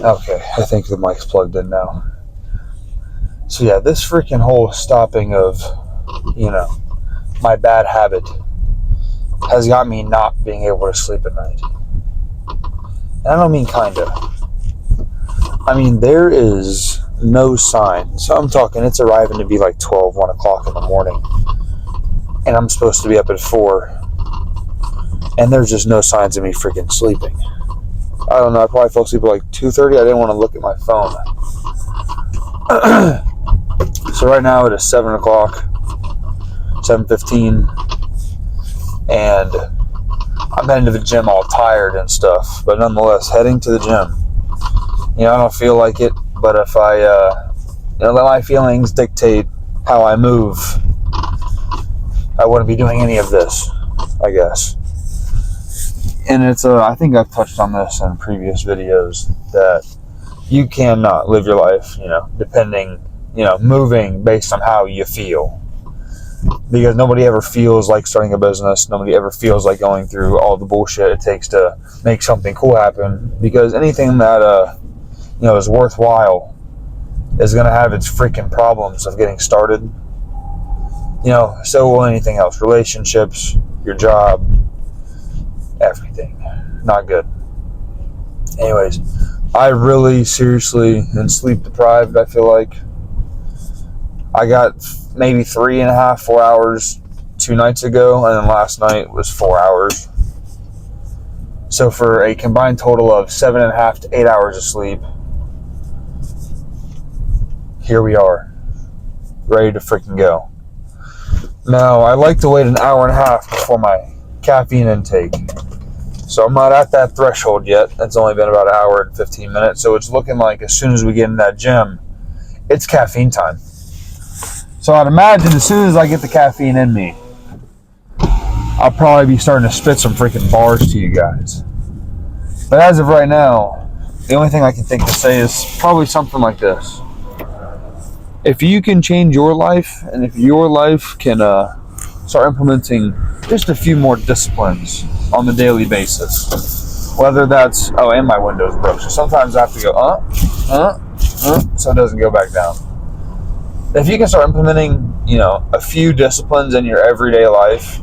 Okay, I think the mic's plugged in now. So yeah, this freaking whole stopping of, my bad habit has got me not being able to sleep at night. And I don't mean kinda. I mean, there is no sign. So I'm talking, it's arriving to be like 12, 1 o'clock in the morning. And I'm supposed to be up at 4. And there's just no signs of me freaking sleeping. I don't know, I probably fell asleep at like 2:30. I didn't want to look at my phone. So right now it is 7 o'clock, 7:15. And I'm heading to the gym all tired and stuff. But nonetheless, heading to the gym. I don't feel like it. But if I let my feelings dictate how I move, I wouldn't be doing any of this, I guess. And it's I think I've touched on this in previous videos, that you cannot live your life, moving based on how you feel. Because nobody ever feels like starting a business. Nobody ever feels like going through all the bullshit it takes to make something cool happen. Because anything that, is worthwhile is going to have its freaking problems of getting started. So will anything else. Relationships, your job, everything. Not good. Anyways, I really seriously am sleep deprived. I feel like I got maybe 3.5, 4 hours 2 nights ago, and then last night was 4 hours. So for a combined total of 7.5 to 8 hours of sleep, here we are, ready to freaking go. Now, I like to wait an hour and a half before my caffeine intake. So I'm not at that threshold yet. It's only been about an hour and 15 minutes. So it's looking like as soon as we get in that gym, it's caffeine time. So I'd imagine as soon as I get the caffeine in me, I'll probably be starting to spit some freaking bars to you guys. But as of right now, the only thing I can think to say is probably something like this. If you can change your life, and if your life can start implementing just a few more disciplines on the daily basis, whether that's, and my window's broke, so sometimes I have to go, so it doesn't go back down. If you can start implementing, a few disciplines in your everyday life,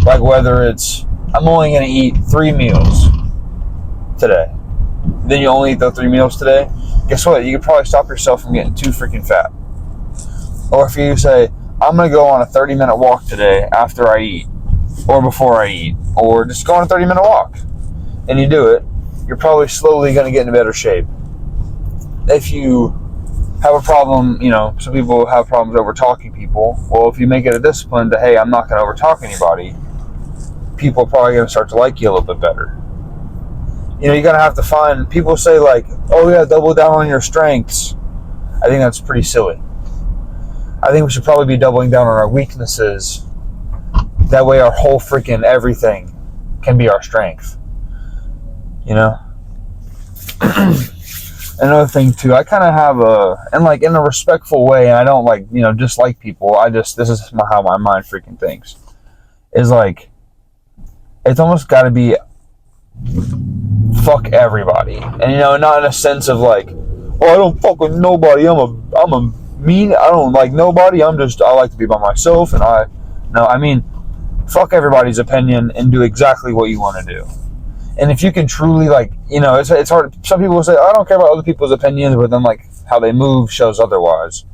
like whether it's, I'm only going to eat 3 meals today, then you only eat those 3 meals today, guess what? You could probably stop yourself from getting too freaking fat. Or if you say, I'm going to go on a 30-minute walk today after I eat, or before I eat, or just go on a 30-minute walk, and you do it, you're probably slowly going to get in better shape. If you have a problem, some people have problems over talking people. Well, if you make it a discipline to, hey, I'm not going to over talk anybody, people are probably going to start to like you a little bit better. You're going to have to find, people say like, oh yeah, double down on your strengths. I think that's pretty silly. I think we should probably be doubling down on our weaknesses. That way our whole freaking everything can be our strength. Another thing too, I kind of have in a respectful way, and I don't dislike people. This is how my mind freaking thinks. Is like, it's almost got to be fuck everybody, and not in a sense of like, oh, I don't fuck with nobody. I'm a mean. I don't like nobody. I like to be by myself, and I mean, fuck everybody's opinion and do exactly what you want to do. And if you can truly it's hard. Some people will say, I don't care about other people's opinions, but then how they move shows otherwise.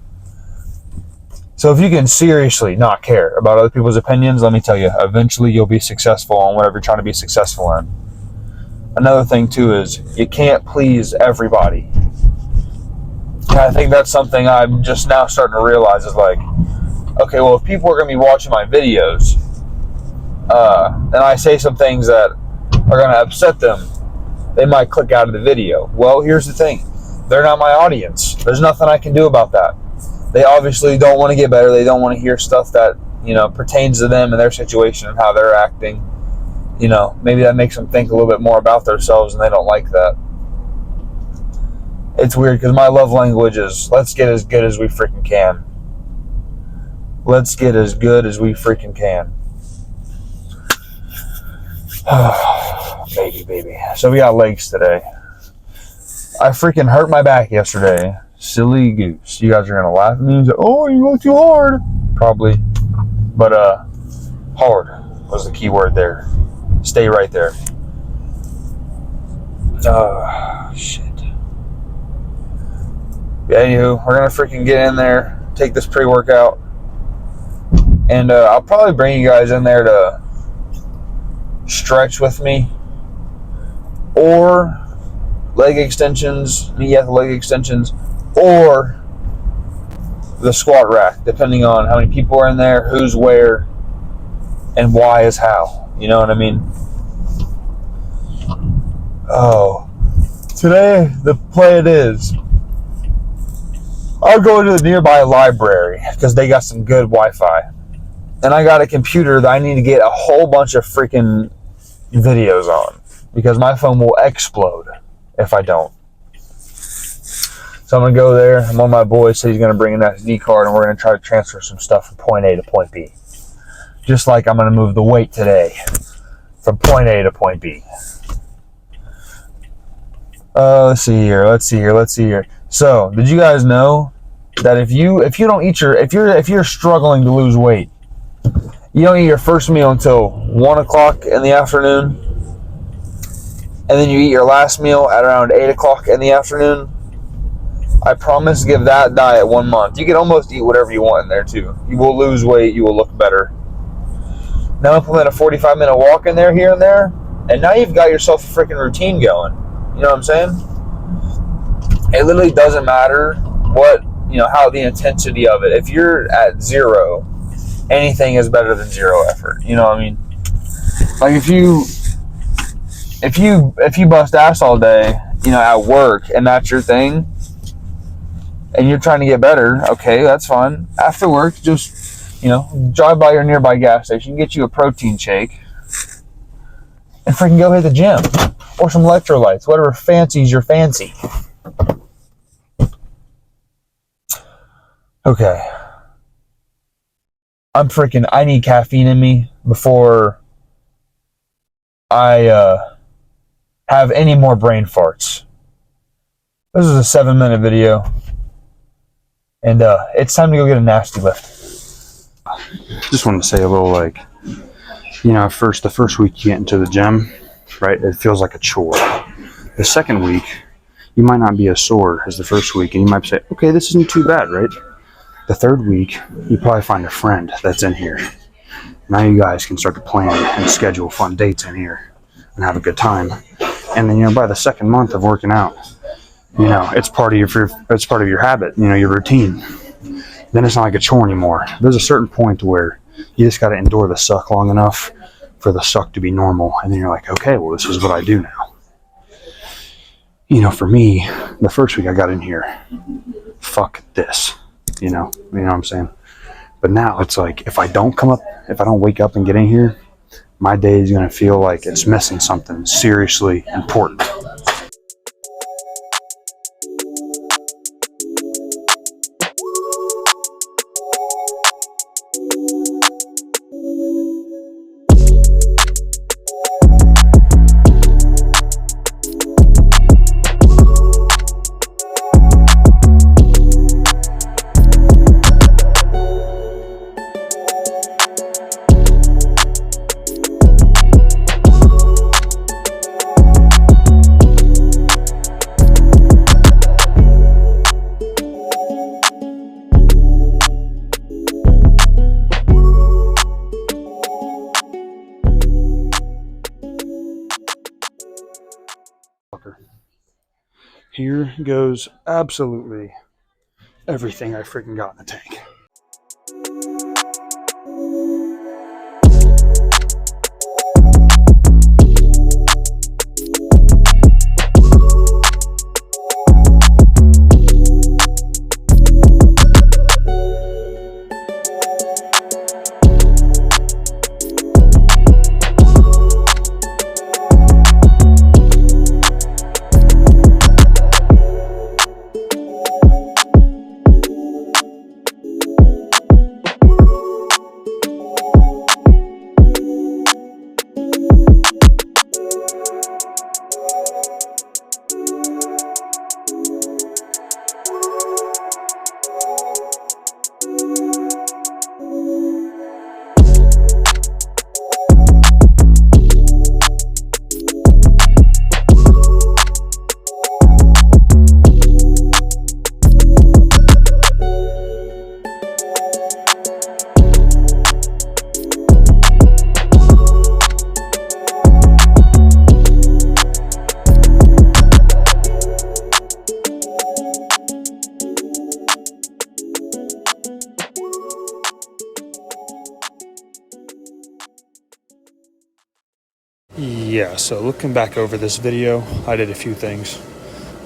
So if you can seriously not care about other people's opinions, let me tell you, eventually you'll be successful on whatever you're trying to be successful in. Another thing too is you can't please everybody. And I think that's something I'm just now starting to realize is like, okay, well, if people are going to be watching my videos, and I say some things that are going to upset them, they might click out of the video. Well, here's the thing. They're not my audience. There's nothing I can do about that. They obviously don't want to get better. They don't want to hear stuff that, pertains to them and their situation and how they're acting. Maybe that makes them think a little bit more about themselves, and they don't like that. It's weird because my love language is, let's get as good as we freaking can. Let's get as good as we freaking can. Baby. So we got legs today. I freaking hurt my back yesterday. Silly goose. You guys are gonna laugh at me and say, "Oh, you go too hard." Probably, but hard was the key word there. Stay right there. Shit. Yeah, anywho, we're gonna freaking get in there, take this pre-workout, and I'll probably bring you guys in there to stretch with me, or leg extensions, knee leg extensions, or the squat rack, depending on how many people are in there, who's where, and why is how. You know what I mean? Oh, today the plan is I'll go to the nearby library because they got some good Wi-Fi, and I got a computer that I need to get a whole bunch of freaking videos on because my phone will explode if I don't. So I'm gonna go there, and one of my boys said he's gonna bring an SD card, and we're gonna try to transfer some stuff from point A to point B. Just like I'm gonna move the weight today from point A to point B. Let's see here. So, did you guys know that if you don't eat if you're struggling to lose weight, you don't eat your first meal until 1 o'clock in the afternoon, and then you eat your last meal at around 8 o'clock in the afternoon, I promise, give that diet 1 month. You can almost eat whatever you want in there too. You will lose weight, you will look better. Now implement a 45-minute walk in there, here and there, and now you've got yourself a freaking routine going. You know what I'm saying? It literally doesn't matter what, how the intensity of it. If you're at 0, anything is better than 0 effort. You know what I mean? Like if you bust ass all day, at work, and that's your thing, and you're trying to get better, okay, that's fine. After work, just, drive by your nearby gas station, get you a protein shake, and freaking go hit the gym. Or some electrolytes, whatever fancies your fancy. Okay. I need caffeine in me before I have any more brain farts. This is a 7-minute video. And it's time to go get a nasty lift. Just wanted to say a little the first week you get into the gym, right, it feels like a chore. The second week, you might not be as sore as the first week, and you might say, okay, this isn't too bad, right? The third week, you probably find a friend that's in here. Now you guys can start to plan and schedule fun dates in here and have a good time. And then, by the second month of working out, it's part of your habit, your routine. Then it's not like a chore anymore. There's a certain point where you just got to endure the suck long enough for the suck to be normal, and then you're like, okay, well, this is what I do now. For me, the first week I got in here, fuck this, you know what I'm saying? But now it's like, if I don't wake up and get in here, my day is going to feel like it's missing something seriously important. Here goes absolutely everything I freaking got in the tank. Yeah, so looking back over this video, I did a few things.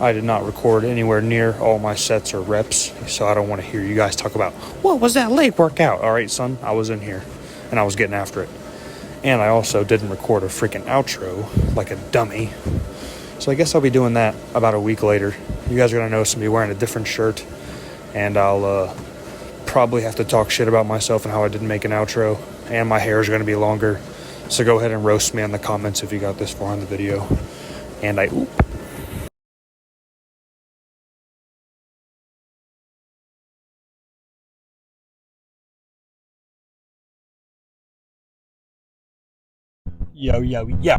I did not record anywhere near all my sets or reps, so I don't want to hear you guys talk about, what was that leg workout? All right, son, I was in here, and I was getting after it. And I also didn't record a freaking outro like a dummy. So I guess I'll be doing that about a week later. You guys are going to notice me wearing a different shirt, and I'll probably have to talk shit about myself and how I didn't make an outro, and my hair is going to be longer. So go ahead and roast me in the comments if you got this far in the video. And yeah.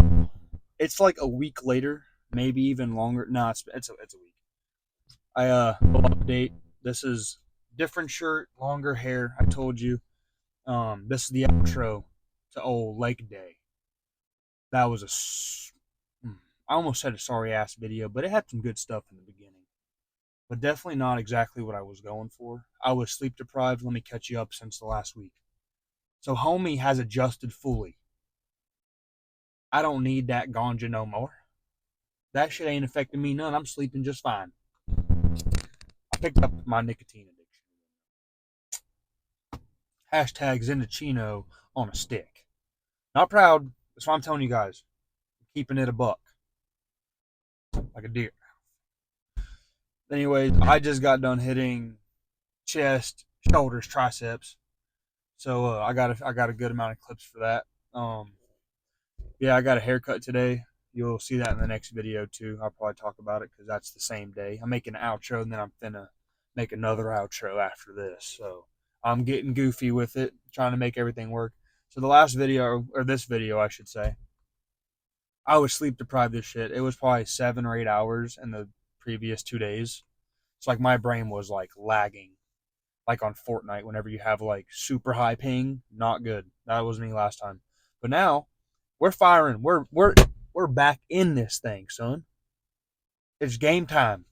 It's like a week later, maybe even longer. No, it's a week. Update. This is different shirt, longer hair. I told you. This is the outro to old Lake Day. That was I almost said a sorry ass video, but it had some good stuff in the beginning. But definitely not exactly what I was going for. I was sleep deprived. Let me catch you up since the last week. So homie has adjusted fully. I don't need that ganja no more. That shit ain't affecting me none. I'm sleeping just fine. I picked up my nicotine addiction. Hashtag Zenachino on a stick. Not proud. That's why I'm telling you guys. I'm keeping it a buck. Like a deer. Anyways, I just got done hitting chest, shoulders, triceps. So I got a good amount of clips for that. Yeah, I got a haircut today. You'll see that in the next video too. I'll probably talk about it because that's the same day. I'm making an outro and then I'm finna make another outro after this. So I'm getting goofy with it, trying to make everything work. So the last video, or this video, I should say, I was sleep deprived this shit. It was probably 7 or 8 hours in the previous 2 days. It's like my brain was like lagging, like on Fortnite. Whenever you have like super high ping, not good. That was me last time. But now we're firing. We're back in this thing, son. It's game time.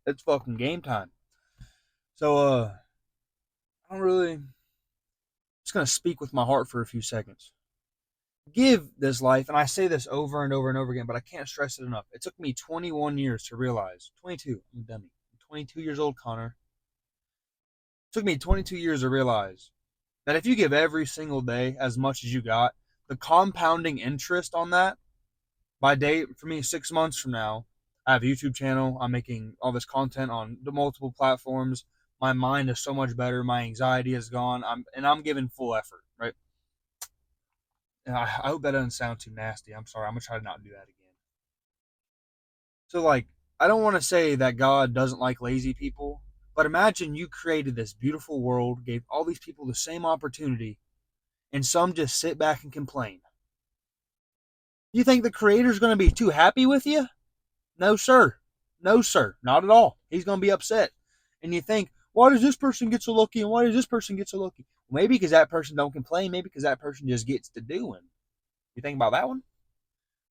It's fucking game time. So I don't really. I'm just gonna speak with my heart for a few seconds. Give this life, and I say this over and over and over again, but I can't stress it enough. It took me 21 years to realize. 22. I'm a dummy. I'm 22 years old, Connor. It took me 22 years to realize that if you give every single day as much as you got, the compounding interest on that by day for me 6 months from now, I have a YouTube channel. I'm making all this content on the multiple platforms. My mind is so much better. My anxiety is gone. I'm giving full effort, right? And I hope that doesn't sound too nasty. I'm sorry. I'm gonna try to not do that again. So like, I don't want to say that God doesn't like lazy people, but imagine you created this beautiful world, gave all these people the same opportunity, and some just sit back and complain. You think the creator's going to be too happy with you? No, sir. No, sir. Not at all. He's going to be upset. And you think, why does this person get so lucky and why does this person get so lucky? Well, maybe because that person don't complain. Maybe because that person just gets to doing. You think about that one?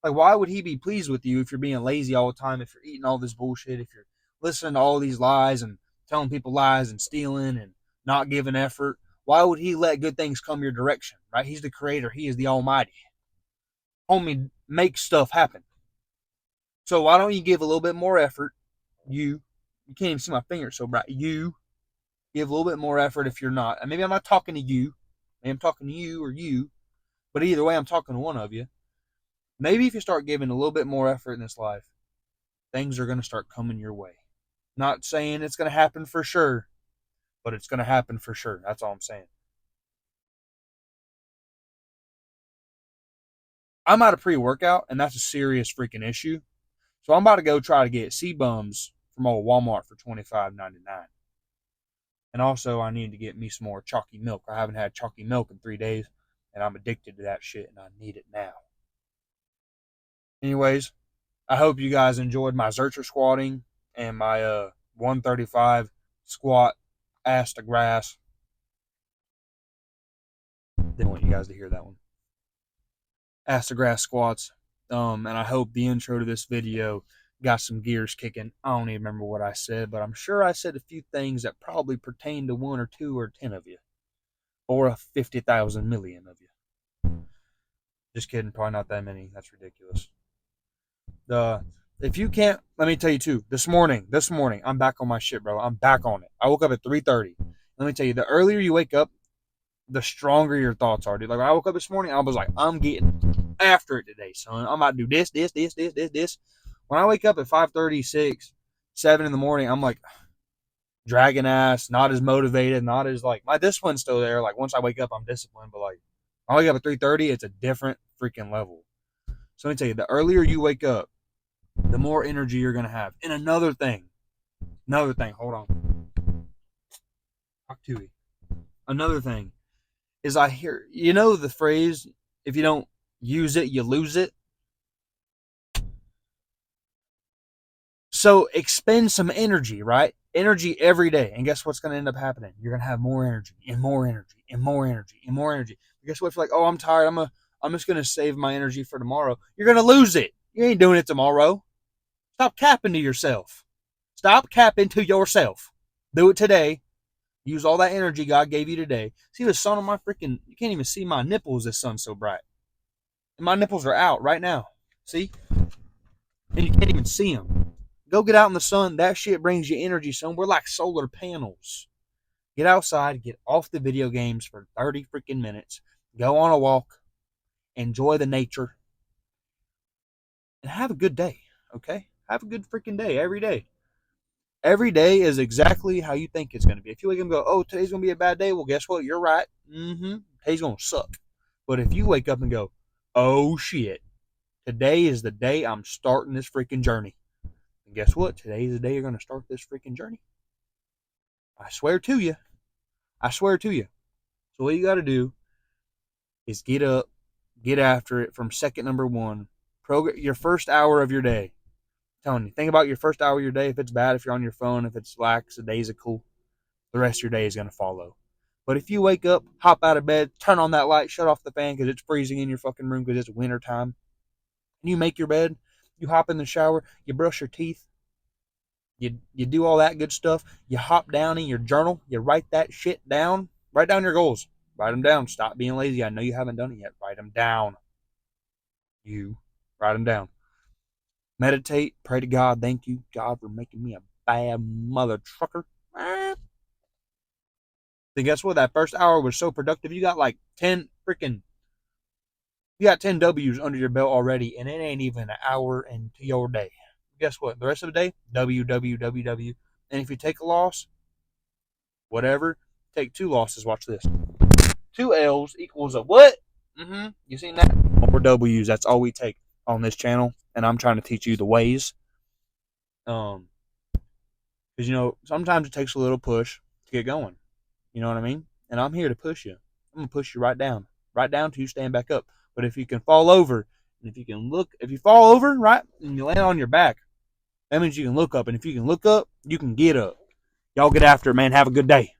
Like, why would he be pleased with you if you're being lazy all the time, if you're eating all this bullshit, if you're listening to all these lies and telling people lies and stealing and not giving effort? Why would he let good things come your direction, right? He's the creator. He is the almighty. Homie, make stuff happen. So why don't you give a little bit more effort? You can't even see my fingers so bright. You give a little bit more effort if you're not. And maybe I'm not talking to you. Maybe I'm talking to you or you. But either way, I'm talking to one of you. Maybe if you start giving a little bit more effort in this life, things are going to start coming your way. Not saying it's going to happen for sure, but it's going to happen for sure. That's all I'm saying. I'm out of pre-workout, and that's a serious freaking issue. So I'm about to go try to get C-Bums from old Walmart for $25.99. And also, I need to get me some more chalky milk. I haven't had chalky milk in 3 days, and I'm addicted to that shit, and I need it now. Anyways, I hope you guys enjoyed my Zercher squatting and my 135 squat ass to grass. Didn't want you guys to hear that one. Ass to grass squats. And I hope the intro to this video got some gears kicking. I don't even remember what I said, but I'm sure I said a few things that probably pertain to 1 or 2 or 10 of you, or a 50,000 million of you. Just kidding. Probably not that many. That's ridiculous. If you can't, let me tell you too. This morning, I'm back on my shit, bro. I'm back on it. I woke up at 3:30. Let me tell you, the earlier you wake up, the stronger your thoughts are, dude. Like when I woke up this morning, I was like, I'm getting after it today, son. I'm about to do this. When I wake up at 5:36, 7 in the morning, I'm like dragging ass, not as motivated, not as like my discipline's still there. Like once I wake up, I'm disciplined, but like I wake up at 3:30, it's a different freaking level. So let me tell you, the earlier you wake up, the more energy you're gonna have. And another thing, hold on, talk to me. Another thing is I hear, you know, the phrase, if you don't use it, you lose it. So expend some energy, right? Energy every day. And guess what's going to end up happening? You're going to have more energy and more energy and more energy and more energy. But guess what? If you're like, oh, I'm tired. I'm just going to save my energy for tomorrow. You're going to lose it. You ain't doing it tomorrow. Stop capping to yourself. Stop capping to yourself. Do it today. Use all that energy God gave you today. See the sun on my freaking, you can't even see my nipples. This sun's so bright. And my nipples are out right now. See? And you can't even see them. Go get out in the sun. That shit brings you energy, son. We're like solar panels. Get outside, get off the video games for 30 freaking minutes. Go on a walk. Enjoy the nature. And have a good day, okay? Have a good freaking day every day. Every day is exactly how you think it's going to be. If you wake up and go, oh, today's going to be a bad day, well, guess what? You're right. Today's going to suck. But if you wake up and go, oh, shit, today is the day I'm starting this freaking journey. And guess what? Today is the day you're going to start this freaking journey. I swear to you. So what you got to do is get up, get after it from second number one. Your first hour of your day. I'm telling you, think about your first hour of your day. If it's bad, if you're on your phone, if it's lax, the days are cool, the rest of your day is going to follow. But if you wake up, hop out of bed, turn on that light, shut off the fan because it's freezing in your fucking room because it's winter time, and you make your bed, you hop in the shower, you brush your teeth, you do all that good stuff, you hop down in your journal, you write that shit down, write down your goals, write them down, stop being lazy. I know you haven't done it yet. Write them down. Write them down. Meditate, pray to God, thank you, God, for making me a bad mother trucker. Then guess what? That first hour was so productive. You got like 10 W's under your belt already, and it ain't even an hour into your day. Guess what? The rest of the day, W. And if you take a loss, whatever, take 2 losses. Watch this. 2 L's equals a what? You seen that? More W's. That's all we take on this channel, and I'm trying to teach you the ways. Because you know sometimes it takes a little push to get going. You know what I mean? And I'm here to push you. I'm gonna push you right down till you stand back up. But if you can fall over, and if you fall over, right, and you land on your back, that means you can look up. And if you can look up, you can get up. Y'all get after it, man. Have a good day.